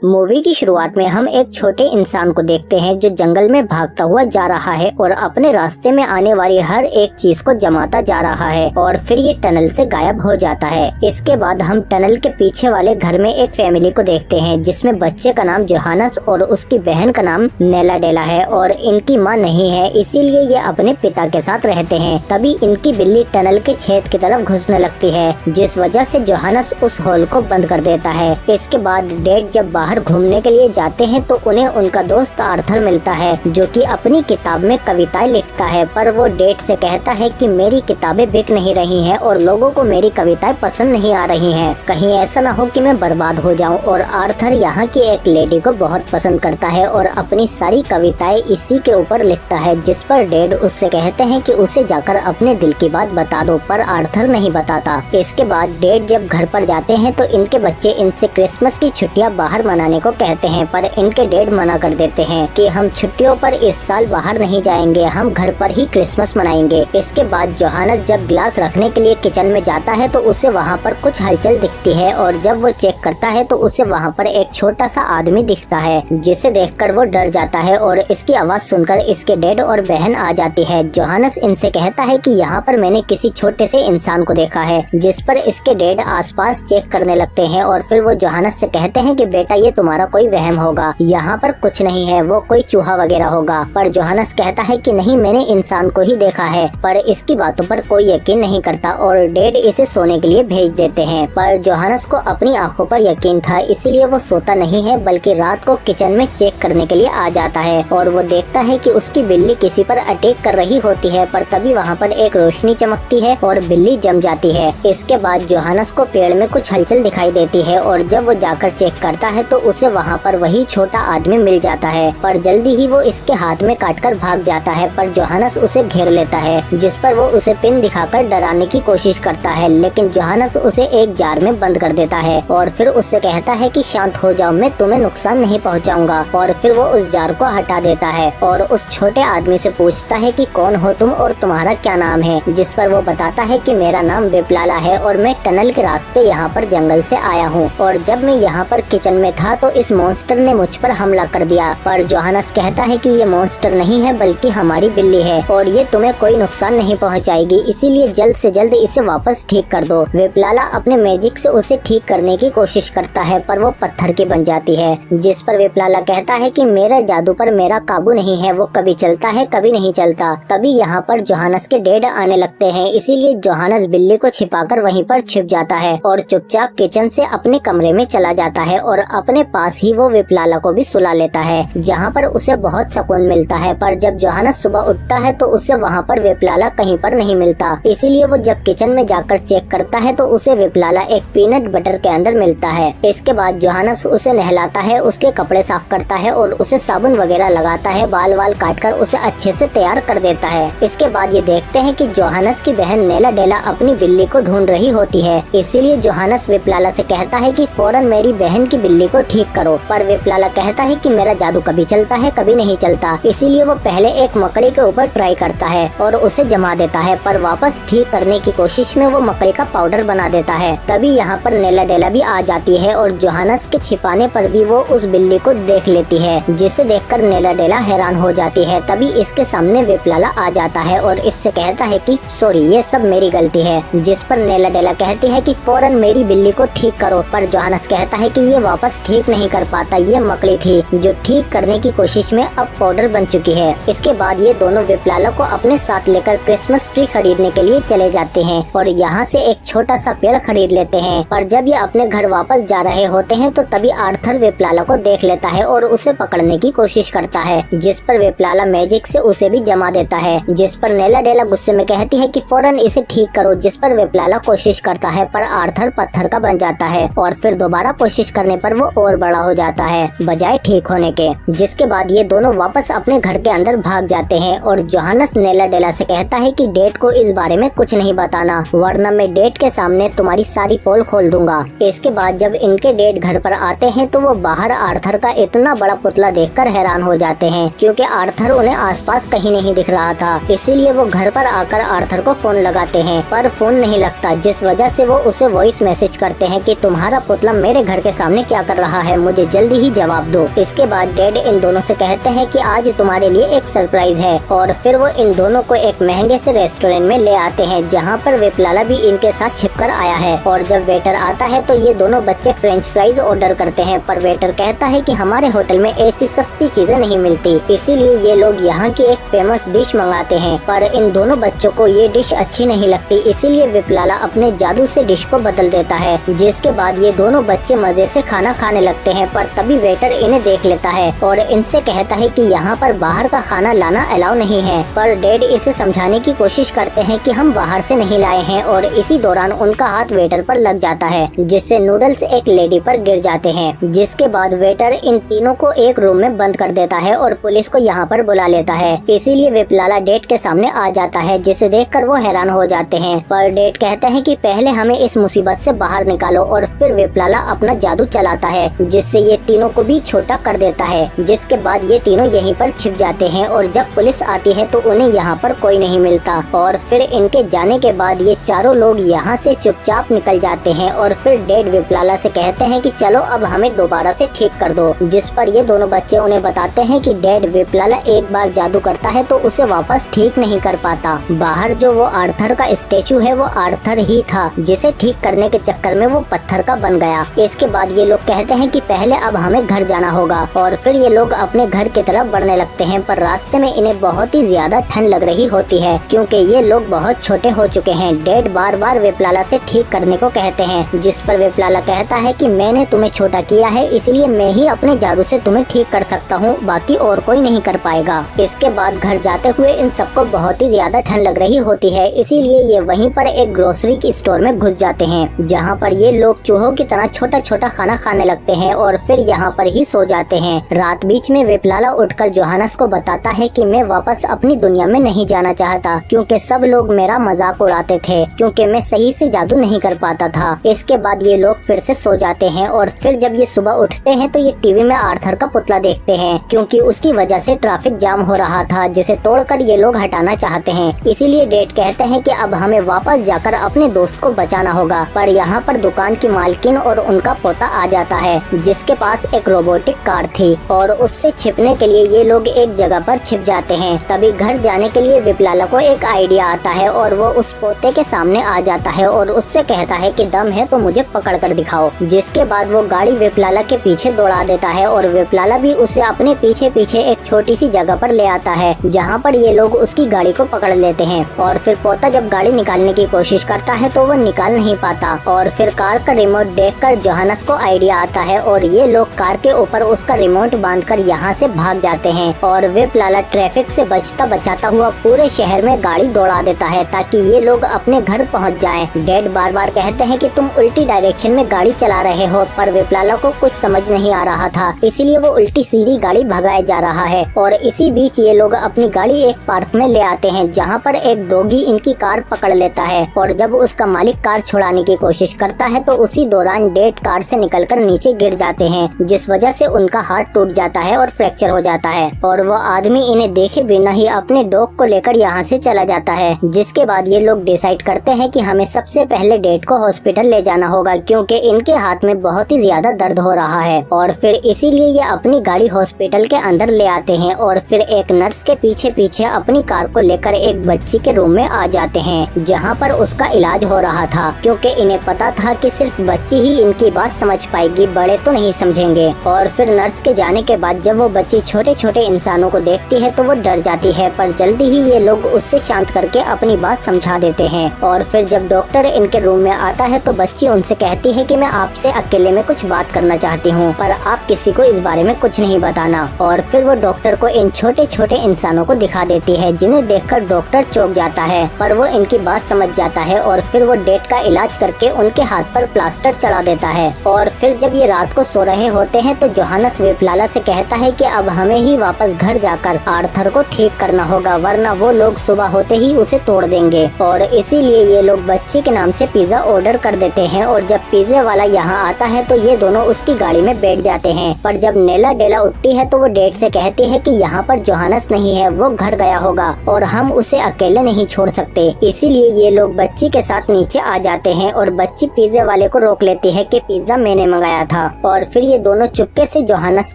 Movie की शुरुआत में हम एक छोटे इंसान को देखते हैं जो जंगल में भागता हुआ जा रहा है और अपने रास्ते में आने वाली हर एक चीज को जमाता जा रहा है और फिर ये टनल से गायब हो जाता है। इसके बाद हम टनल के पीछे वाले घर में एक फैमिली को देखते हैं जिसमें बच्चे का नाम जोहानस और उसकी बहन का नाम नेला डेला है और इनकी माँ नहीं है, इसीलिए ये अपने पिता के साथ रहते हैं। तभी इनकी बिल्ली टनल के छेद की तरफ घुसने लगती है, जिस वजह से जोहानस उस होल को बंद कर देता है। इसके बाद डैड जब बाहर घूमने के लिए जाते हैं तो उन्हें उनका दोस्त आर्थर मिलता है जो कि अपनी किताब में कविताएं लिखता है, पर वो डैड से कहता है कि मेरी किताबें बिक नहीं रही हैं और लोगों को मेरी कविताएं पसंद नहीं आ रही हैं, कहीं ऐसा ना हो कि मैं बर्बाद हो जाऊं। और आर्थर यहाँ की एक लेडी को बहुत पसंद करता है और अपनी सारी कविताएं इसी के ऊपर लिखता है, जिस पर डैड उससे कहते हैं कि उसे जाकर अपने दिल की बात बता दो, पर आर्थर नहीं बताता। इसके बाद डैड जब घर पर जाते हैं तो इनके बच्चे इनसे क्रिसमस की छुट्टियां बाहर मनाने को कहते हैं, पर इनके डैड मना कर देते हैं कि हम छुट्टियों पर इस साल बाहर नहीं जाएंगे, हम घर पर ही क्रिसमस मनाएंगे। इसके बाद जोहानस जब ग्लास रखने के लिए किचन में जाता है तो उसे वहाँ पर कुछ हलचल दिखती है और जब वो चेक करता है तो उसे वहाँ पर एक छोटा सा आदमी दिखता है, जिसे देखकर वो डर जाता है और इसकी आवाज सुनकर इसके डैड और बहन आ जाती है। जोहानस इनसे कहता है कि यहाँ पर मैंने किसी छोटे से इंसान को देखा है, जिस पर इसके डैड आसपास चेक करने लगते हैं और फिर वो जोहानस से कहते हैं कि बेटा ये तुम्हारा कोई वहम होगा, यहाँ पर कुछ नहीं है, वो कोई चूहा वगैरह होगा। पर जोहानस कहता है कि नहीं, मैंने इंसान को ही देखा है, पर इसकी बातों पर कोई यकीन नहीं करता और डैड इसे सोने के लिए भेज देते हैं। पर जोहानस को अपनी आंखों पर यकीन था, इसीलिए वो सोता नहीं है बल्कि रात को किचन में चेक करने के लिए आ जाता है और वो देखता है कि उसकी बिल्ली किसी पर अटैक कर रही होती है, पर तभी वहाँ पर एक रोशनी चमकती है और बिल्ली जम जाती है। इसके बाद जोहानस को पेड़ में कुछ हलचल दिखाई देती है और जब वो जाकर चेक करता है तो उसे वहाँ पर वही छोटा आदमी मिल जाता है, पर जल्दी ही वो इसके हाथ में काटकर भाग जाता है। पर जोहानस उसे घेर लेता है, जिस पर वो उसे पिन दिखाकर डराने की कोशिश करता है, लेकिन जोहानस उसे एक जार में बंद कर देता है और फिर उससे कहता है कि शांत हो जाओ, मैं तुम्हें नुकसान नहीं पहुंचाऊंगा। और फिर वो उस जार को हटा देता है और उस छोटे आदमी से पूछता है कि कौन हो तुम और तुम्हारा क्या नाम है, जिस पर वो बताता है कि मेरा नाम विप्लाला है और मैं टनल के रास्ते यहाँ पर जंगल से आया हूँ और जब मैं यहाँ पर किचन में था तो इस मॉन्स्टर ने मुझ पर हमला कर दिया। पर जोहानस कहता है कि ये मॉन्स्टर नहीं है बल्कि हमारी बिल्ली है और ये तुम्हें कोई नुकसान नहीं पहुँचाएगी, इसीलिए जल्द से जल्द इसे वापस ठीक कर दो। विप्लाला अपने मैजिक से उसे ठीक करने की कोशिश करता है पर वो पत्थर की बन जाती है, जिस पर विप्लाला कहता है कि मेरे जादू पर मेरा काबू नहीं है, वो कभी चलता है कभी नहीं चलता। तभी यहाँ पर जोहानस के डैड आने लगते हैं, इसीलिए जोहानस बिल्ली को छिपाकर वहीं पर छिप जाता है और चुपचाप किचन से अपने कमरे में चला जाता है और अपने पास ही वो विप्लाला को भी सुला लेता है, जहाँ पर उसे बहुत सुकून मिलता है। पर जब जोहानस सुबह उठता है तो उसे वहाँ पर विप्लाला कहीं पर नहीं मिलता, इसीलिए वो जब किचन में जाकर चेक करता है तो उसे विप्लाला एक पीनट बटर के अंदर मिलता है। इसके बाद जोहानस उसे नहलाता है, उसके कपड़े साफ करता है और उसे साबुन वगैरह लगाता है, बाल वाल काटकर उसे अच्छे से तैयार कर देता है। इसके बाद ये देखते हैं कि जोहानस की बहन नेला डेला अपनी बिल्ली को ढूंढ रही होती है, इसीलिए जोहानस विप्लाला से कहता है कि फौरन मेरी बहन की बिल्ली को ठीक करो। पर विप्लाला कहता है कि मेरा जादू कभी चलता है कभी नहीं चलता, इसीलिए वो पहले एक मकड़ी के ऊपर ट्राई करता है और उसे जमा देता है, पर वापस ठीक करने की कोशिश में वो मकड़ी का पाउडर बना देता है। तभी यहाँ पर नेला डेला भी आ जाती है और जोहानस के छिपाने पर भी वो उस बिल्ली को देख लेती है, जिसे देखकर नेला डेला हैरान हो जाती है। तभी इसके सामने विप्लाला आ जाता है और इससे कहता है कि सॉरी, ये सब मेरी गलती है, जिस पर नेला डेला कहती है कि फौरन मेरी बिल्ली को ठीक करो। पर जोहानस कहता है कि ये वापस ठीक नहीं कर पाता, ये मकड़ी थी जो ठीक करने की कोशिश में अब पाउडर बन चुकी है। इसके बाद ये दोनों विप्लाला को अपने साथ लेकर क्रिसमस ट्री खरीदने के लिए चले जाते हैं और यहाँ से एक छोटा सा पेड़ खरीद लेते हैं। पर जब ये अपने घर वापस जा रहे होते हैं तो तभी आर्थर विप्लाला को देख लेता है और उसे पकड़ने की कोशिश करता है, जिस पर विप्लाला मैजिक से उसे भी जमा देता है, जिस पर नेला डेला गुस्से में कहती है कि फौरन इसे ठीक करो, जिस पर विप्लाला कोशिश करता है पर आर्थर पत्थर का बन जाता है और फिर दोबारा कोशिश करने पर वो और बड़ा हो जाता है बजाय ठीक होने के। जिसके बाद ये दोनों वापस अपने घर के अंदर भाग जाते हैं और जोहानस नेला डेला से कहता है कि डैड को इस बारे में कुछ नहीं बताना, वरना मैं डैड के सामने तुम्हारी सारी पोल खोल दूंगा। इसके बाद जब इनके डैड घर पर आते हैं तो वो बाहर आर्थर का इतना बड़ा पुतला देखकर हैरान हो जाते हैं, क्योंकि आर्थर उन्हें आसपास कहीं नहीं दिख रहा था। इसीलिए वो घर पर आकर आर्थर को फोन लगाते हैं पर फोन नहीं लगता, जिस वजह से वो उसे वॉइस मैसेज करते हैं कि तुम्हारा पुतला मेरे घर के सामने क्या कर रहा रहा है, मुझे जल्दी ही जवाब दो। इसके बाद डैड इन दोनों से कहते हैं कि आज तुम्हारे लिए एक सरप्राइज है और फिर वो इन दोनों को एक महंगे से रेस्टोरेंट में ले आते हैं जहाँ पर वेपलाला भी इनके साथ छिपकर आया है। और जब वेटर आता है तो ये दोनों बच्चे फ्रेंच फ्राइज ऑर्डर करते हैं, पर वेटर कहता है कि हमारे होटल में ऐसी सस्ती चीजें नहीं मिलती, इसीलिए ये लोग यहाँ की एक फेमस डिश मंगाते हैं। पर इन दोनों बच्चों को ये डिश अच्छी नहीं लगती, इसीलिए वेपलाला अपने जादू से डिश को बदल देता है, जिसके बाद ये दोनों बच्चे मजे से खाना खाने लगते हैं। पर तभी वेटर इन्हें देख लेता है और इनसे कहता है कि यहाँ पर बाहर का खाना लाना अलाउ नहीं है। पर डैड इसे समझाने की कोशिश करते हैं कि हम बाहर से नहीं लाए हैं और इसी दौरान उनका हाथ वेटर पर लग जाता है, जिससे नूडल्स एक लेडी पर गिर जाते हैं। जिसके बाद वेटर इन तीनों को एक रूम में बंद कर देता है और पुलिस को यहाँ पर बुला लेता है। इसीलिए वेपलाला डैड के सामने आ जाता है, जिसे देखकर वो हैरान हो जाते हैं। पर डैड कहते हैं कि पहले हमें इस मुसीबत से बाहर निकालो और फिर वेपलाला अपना जादू चलाता है, जिससे ये तीनों को भी छोटा कर देता है। जिसके बाद ये तीनों यहीं पर छिप जाते हैं और जब पुलिस आती है तो उन्हें यहाँ पर कोई नहीं मिलता और फिर इनके जाने के बाद ये चारों लोग यहाँ से चुपचाप निकल जाते हैं। और फिर डैड वेपलाला से कहते हैं कि चलो अब हमें दोबारा से ठीक कर दो, जिस पर ये दोनों बच्चे उन्हें बताते हैं कि डैड वेपलाला एक बार जादू करता है तो उसे वापस ठीक नहीं कर पाता। बाहर जो वो आर्थर का स्टेचू है वो आर्थर ही था, जिसे ठीक करने के चक्कर में वो पत्थर का बन गया। इसके बाद ये लोग कहते हैं कि पहले अब हमें घर जाना होगा और फिर ये लोग अपने घर की तरफ बढ़ने लगते हैं। पर रास्ते में इन्हें बहुत ही ज्यादा ठंड लग रही होती है, क्योंकि ये लोग बहुत छोटे हो चुके हैं। डैड बार बार वेपलाला से ठीक करने को कहते हैं, जिस पर वेपलाला कहता है कि मैंने तुम्हें छोटा किया है, इसलिए मैं ही अपने जादू से तुम्हें ठीक कर सकता हूँ, बाकी और कोई नहीं कर पाएगा। इसके बाद घर जाते हुए इन सबको बहुत ही ज्यादा ठंड लग रही होती है, इसीलिए ये वहीं पर एक ग्रोसरी की स्टोर में घुस जाते हैं, जहाँ पर ये लोग चूहों की तरह छोटा छोटा खाना खाने लगते हैं और फिर यहाँ पर ही सो जाते हैं। रात बीच में वेपलाला उठकर जोहानस को बताता है कि मैं वापस अपनी दुनिया में नहीं जाना चाहता, क्योंकि सब लोग मेरा मजाक उड़ाते थे, क्योंकि मैं सही से जादू नहीं कर पाता था। इसके बाद ये लोग फिर से सो जाते हैं और फिर जब ये सुबह उठते हैं तो ये टीवी में आर्थर का पुतला देखते हैं, क्योंकि उसकी वजह से ट्रैफिक जाम हो रहा था, जिसे तोड़कर ये लोग हटाना चाहते हैं। इसीलिए डैड कहते हैं कि अब हमें वापस जाकर अपने दोस्त को बचाना होगा। पर यहाँ पर दुकान की मालकिन और उनका पोता आ जाता है, जिसके पास एक रोबोटिक कार थी और उससे छिपने के लिए ये लोग एक जगह पर छिप जाते हैं। तभी घर जाने के लिए वेपलाला को एक आइडिया आता है और वो उस पोते के सामने आ जाता है और उससे कहता है कि दम है तो मुझे पकड़ कर दिखाओ। जिसके बाद वो गाड़ी वेपलाला के पीछे दौड़ा देता है और वेपलाला भी उसे अपने पीछे पीछे एक छोटी सी जगह पर ले आता है, जहाँ पर ये लोग उसकी गाड़ी को पकड़ लेते हैं। और फिर पोता जब गाड़ी निकालने की कोशिश करता है तो वो निकाल नहीं पाता और फिर कार का रिमोट देखकर जोहानस को आइडिया आता है और ये लोग कार के ऊपर उसका रिमोट बांधकर यहाँ से भाग जाते हैं। और वेपलाला ट्रैफिक से बचता बचाता हुआ पूरे शहर में गाड़ी दौड़ा देता है ताकि ये लोग अपने घर पहुँच जाएं। डैड बार बार कहते हैं कि तुम उल्टी डायरेक्शन में गाड़ी चला रहे हो, पर वेपलाला को कुछ समझ नहीं आ रहा था, इसीलिए वो उल्टी सीधी गाड़ी भगाए जा रहा है। और इसी बीच ये लोग अपनी गाड़ी एक पार्क में ले आते हैं, जहाँ पर एक डॉगी इनकी कार पकड़ लेता है और जब उसका मालिक कार छुड़ाने की कोशिश करता है तो उसी दौरान डैड कार से निकलकर नीचे गिर जाते हैं, जिस वजह से उनका हाथ टूट जाता है और फ्रैक्चर हो जाता है। और वो आदमी इन्हें देखे बिना ही अपने डॉग को लेकर यहाँ से चला जाता है। जिसके बाद ये लोग डिसाइड करते हैं कि हमें सबसे पहले डैड को हॉस्पिटल ले जाना होगा, क्योंकि इनके हाथ में बहुत ही ज्यादा दर्द हो रहा है। और फिर इसीलिए ये अपनी गाड़ी हॉस्पिटल के अंदर ले आते हैं और फिर एक नर्स के पीछे पीछे अपनी कार को लेकर एक बच्ची के रूम में आ जाते हैं, जहाँ पर उसका इलाज हो रहा था, क्योंकि इन्हें पता था कि सिर्फ बच्ची ही इनकी बात समझ पाएगी, बड़े तो नहीं समझेंगे। और फिर नर्स के जाने के बाद जब वो बच्ची छोटे छोटे इंसानों को देखती है तो वो डर जाती है, पर जल्दी ही ये लोग उससे शांत करके अपनी बात समझा देते हैं। और फिर जब डॉक्टर इनके रूम में आता है तो बच्ची उनसे कहती है कि मैं आपसे अकेले में कुछ बात करना चाहती हूँ, पर आप किसी को इस बारे में कुछ नहीं बताना। और फिर वो डॉक्टर को इन छोटे छोटे इंसानों को दिखा देती है, जिन्हें देखकर डॉक्टर चौंक जाता है, पर वो इनकी बात समझ जाता है और फिर वो डैड का इलाज करके उनके हाथ पर प्लास्टर चढ़ा देता है। और फिर जब ये रात को सो रहे होते हैं तो जोहानस वेपलाला से कहता है कि अब हमें ही वापस घर जाकर आर्थर को ठीक करना होगा, वरना वो लोग सुबह होते ही उसे तोड़ देंगे। और इसीलिए ये लोग बच्ची के नाम से पिज्जा ऑर्डर कर देते हैं और जब पिज्जे वाला यहाँ आता है तो ये दोनों उसकी गाड़ी में बैठ जाते हैं। पर जब नेला डेला उठती है तो वो डैड से कहती है कि यहाँ पर जोहानस नहीं है, वो घर गया होगा और हम उसे अकेले नहीं छोड़ सकते। इसीलिए ये लोग बच्ची के साथ नीचे आ जाते हैं और बच्ची पिज्जे वाले को रोक लेती है कि पिज्जा मैंने मंगाया था। था। और फिर ये दोनों चुपके से जोहानस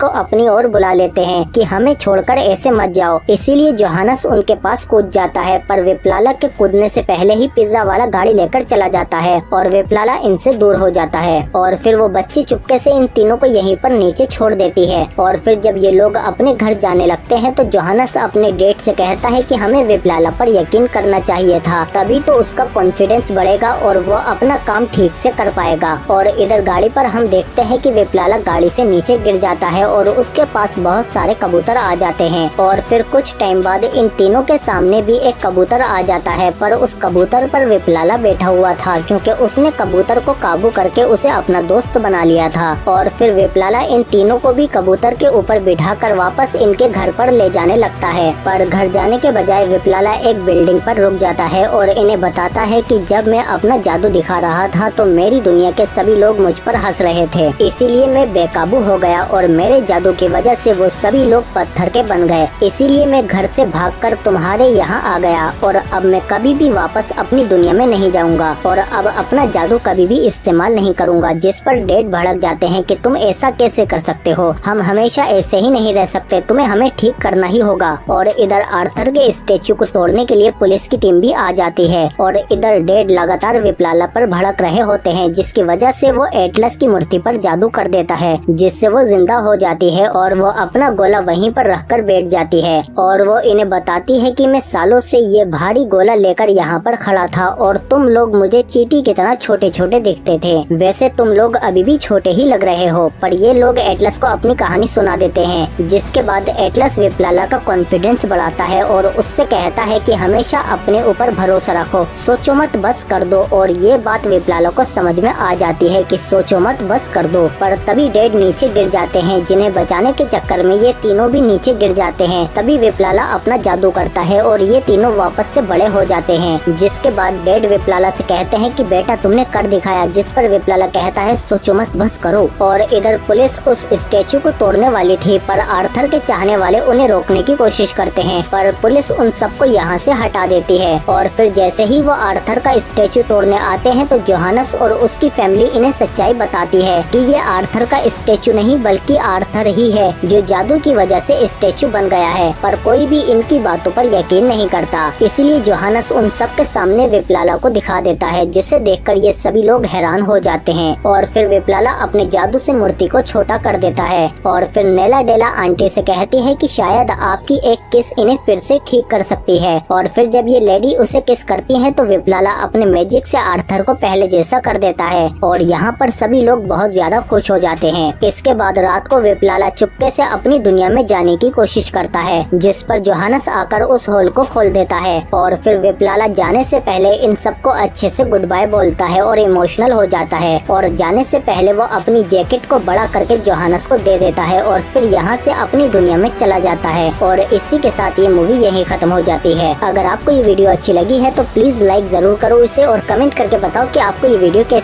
को अपनी ओर बुला लेते हैं कि हमें छोड़कर ऐसे मत जाओ। इसीलिए जोहानस उनके पास कूद जाता है, पर वेप्लाला के कूदने से पहले ही पिज्जा वाला गाड़ी लेकर चला जाता है और वेप्लाला इनसे दूर हो जाता है। और फिर वो बच्ची चुपके से इन तीनों को यहीं पर नीचे छोड़ देती है। और फिर जब ये लोग अपने घर जाने लगते हैं तो जोहानस अपने डेट से कहता है कि हमें वेप्लाला पर यकीन करना चाहिए था, तभी तो उसका कॉन्फिडेंस बढ़ेगा और वो अपना काम ठीक से कर पाएगा। और इधर गाड़ी पर हम देखते हैं कि वेप्लाला गाड़ी से नीचे गिर जाता है और उसके पास बहुत सारे कबूतर आ जाते हैं। और फिर कुछ टाइम बाद इन तीनों के सामने भी एक कबूतर आ जाता है, पर उस कबूतर पर वेप्लाला बैठा हुआ था क्योंकि उसने कबूतर को काबू करके उसे अपना दोस्त बना लिया था। और फिर वेप्लाला इन तीनों को भी कबूतर के ऊपर बिठाकर वापस इनके घर पर ले जाने लगता है। पर घर जाने के बजाय वेप्लाला एक बिल्डिंग पर रुक जाता है और इन्हें बताता है कि जब मैं अपना जादू दिखा रहा था तो मेरी दुनिया के सभी लोग मुझ पर हंस रहे थे, इसीलिए मैं बेकाबू हो गया और मेरे जादू की वजह से वो सभी लोग पत्थर के बन गए। इसीलिए मैं घर से भागकर तुम्हारे यहाँ आ गया और अब मैं कभी भी वापस अपनी दुनिया में नहीं जाऊंगा और अब अपना जादू कभी भी इस्तेमाल नहीं करूंगा। जिस पर डैड भड़क जाते हैं कि तुम ऐसा कैसे कर सकते हो, हम हमेशा ऐसे ही नहीं रह सकते, तुम्हें हमें ठीक करना ही होगा। और इधर आर्थर के स्टेचू को तोड़ने के लिए पुलिस की टीम भी आ जाती है और इधर डैड लगातार वेप्लाला पर भड़क रहे होते हैं, जिसकी वजह से वो एटलस की मूर्ति पर जादू कर देता है, जिससे वो जिंदा हो जाती है और वो अपना गोला वहीं पर रखकर बैठ जाती है। और वो इन्हें बताती है कि मैं सालों से ये भारी गोला लेकर यहाँ पर खड़ा था और तुम लोग मुझे चींटी की तरह छोटे छोटे दिखते थे। वैसे तुम लोग अभी भी छोटे ही लग रहे हो। पर ये लोग एटलस को अपनी कहानी सुना देते हैं, जिसके बाद एटलस वेप्लाला का कॉन्फिडेंस बढ़ाता है और उससे कहता है कि हमेशा अपने ऊपर भरोसा रखो, सोचो मत बस कर दो। और ये बात वेप्लाला को समझ में आ जाती है कि सोचो मत बस कर दो। पर तभी डैड नीचे गिर जाते हैं, जिन्हें बचाने के चक्कर में ये तीनों भी नीचे गिर जाते हैं। तभी वेप्लाला अपना जादू करता है और ये तीनों वापस से बड़े हो जाते हैं। जिसके बाद डैड वेप्लाला से कहते हैं कि बेटा तुमने कर दिखाया। जिस पर वेप्लाला कहता है सोचो मत बस करो। और इधर पुलिस उस स्टेचू को तोड़ने वाली थी, पर आर्थर के चाहने वाले उन्हें रोकने की कोशिश करते हैं, पर पुलिस उन सबको यहाँ से हटा देती है। और फिर जैसे ही वो आर्थर का स्टेचू तोड़ने आते हैं तो जोहानस और उसकी फैमिली इन्हें सच्चाई बताती है कि ये आर्थर का स्टेचू नहीं बल्कि आर्थर ही है जो जादू की वजह से स्टेचू बन गया है। पर कोई भी इनकी बातों पर यकीन नहीं करता, इसलिए जोहानस उन सब के सामने वेप्लाला को दिखा देता है, जिसे देखकर ये सभी लोग हैरान हो जाते हैं। और फिर वेप्लाला अपने जादू से मूर्ति को छोटा कर देता है और फिर नेला डेला आंटी से कहती है कि शायद आपकी एक किस इन्हें फिर से ठीक कर सकती है। और फिर जब ये लेडी उसे किस करती है तो वेप्लाला अपने मैजिक से आर्थर को पहले जैसा कर देता है और यहाँ पर सभी लोग बहुत ज्यादा खुश हो जाते हैं। इसके बाद रात को वेप्लाला चुपके से अपनी दुनिया में जाने की कोशिश करता है, जिस पर जोहानस आकर उस होल को खोल देता है। और फिर वेप्लाला जाने से पहले इन सबको अच्छे से गुड बाय बोलता है और इमोशनल हो जाता है। और जाने से पहले वो अपनी जैकेट को बड़ा करके जोहानस को दे देता है और फिर यहाँ से अपनी दुनिया में चला जाता है। और इसी के साथ ये मूवी यहीं खत्म हो जाती है। अगर आपको ये वीडियो अच्छी लगी है तो प्लीज लाइक जरूर करो इसे और कमेंट करके बताओ कि आपको ये वीडियो कैसे